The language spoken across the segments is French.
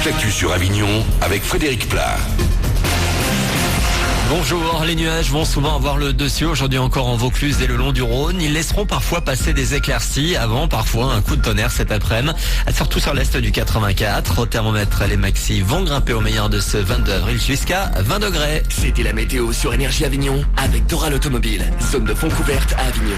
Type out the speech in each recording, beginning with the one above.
l'actu sur Avignon avec Frédéric Plat. Bonjour, les nuages vont souvent avoir le dessus aujourd'hui encore en Vaucluse et le long du Rhône. Ils laisseront parfois passer des éclaircies avant parfois un coup de tonnerre cet après-midi. Surtout sur l'est du 84. Au thermomètre, les maxis vont grimper au meilleur de ce 22 avril jusqu'à 20 degrés. C'était la météo sur Énergie Avignon avec Doral Automobile. Zone de fond couverte à Avignon.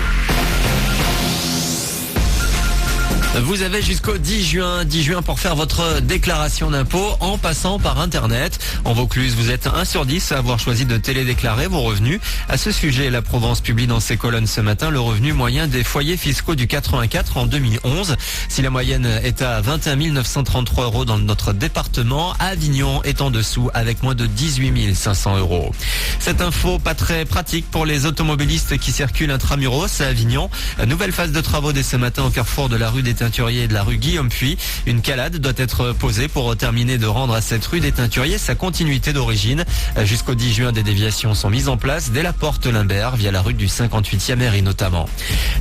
Vous avez jusqu'au 10 juin pour faire votre déclaration d'impôt en passant par Internet. En Vaucluse, vous êtes 1 sur 10 à avoir choisi de télédéclarer vos revenus. À ce sujet, la Provence publie dans ses colonnes ce matin le revenu moyen des foyers fiscaux du 84 en 2011. Si la moyenne est à 21 933 euros dans notre département, Avignon est en dessous avec moins de 18 500 euros. Cette info pas très pratique pour les automobilistes qui circulent intramuros à Avignon. Nouvelle phase de travaux dès ce matin au carrefour de la rue des Teinturiers et de la rue Guillaume-Puy. Une calade doit être posée pour terminer de rendre à cette rue des Teinturiers sa continuité d'origine. Jusqu'au 10 juin, des déviations sont mises en place dès la porte Limbert via la rue du 58e mairie notamment.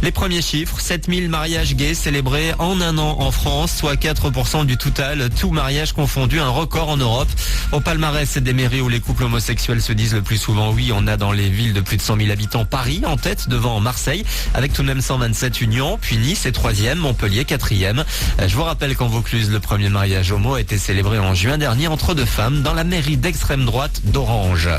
Les premiers chiffres, 7000 mariages gays célébrés en un an en France, soit 4% du total, tout mariage confondu, un record en Europe. Au palmarès des mairies où les couples homosexuels se disent le plus souvent oui, on a dans les villes de plus de 100 000 habitants Paris en tête devant Marseille avec tout de même 127 unions, puis Nice est 3e, Montpellier 4e. Je vous rappelle qu'en Vaucluse, le premier mariage homo a été célébré en juin dernier entre deux femmes dans la mairie d'extrême droite d'Orange.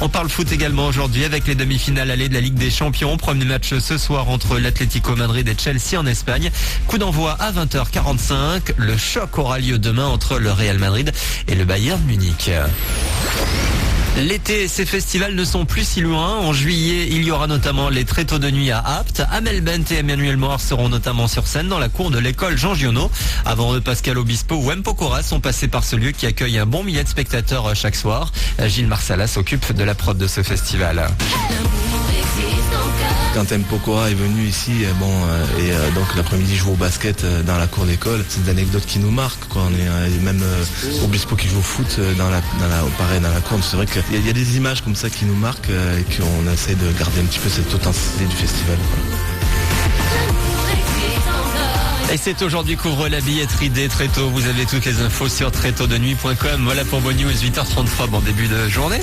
On parle foot également aujourd'hui avec les demi-finales allées de la Ligue des Champions. Premier match ce soir entre l'Atlético Madrid et Chelsea en Espagne. Coup d'envoi à 20h45. Le choc aura lieu demain entre le Real Madrid et le Bayern Munich. L'été et ses festivals ne sont plus si loin. En juillet, il y aura notamment les Tréteaux de nuit à Apt. Amel Bent et Emmanuel Moir seront notamment sur scène dans la cour de l'école Jean Giono. Avant eux, Pascal Obispo ou M. Pokora sont passés par ce lieu qui accueille un bon millier de spectateurs chaque soir. Gilles Marsala s'occupe de la prod de ce festival. Quand M. Pokora est venu ici, donc l'après-midi je joue au basket dans la cour d'école. C'est des anecdotes qui nous marquent, quoi. On est même Obispo qui joue au foot dans la cour. C'est vrai qu'il y a des images comme ça qui nous marquent et qu'on essaie de garder un petit peu cette authenticité du festival, quoi. Et c'est aujourd'hui qu'ouvre la billetterie des Tréteaux. Vous avez toutes les infos sur tréteauxdenuit.com. Voilà pour Bonne News, 8h33, bon début de journée.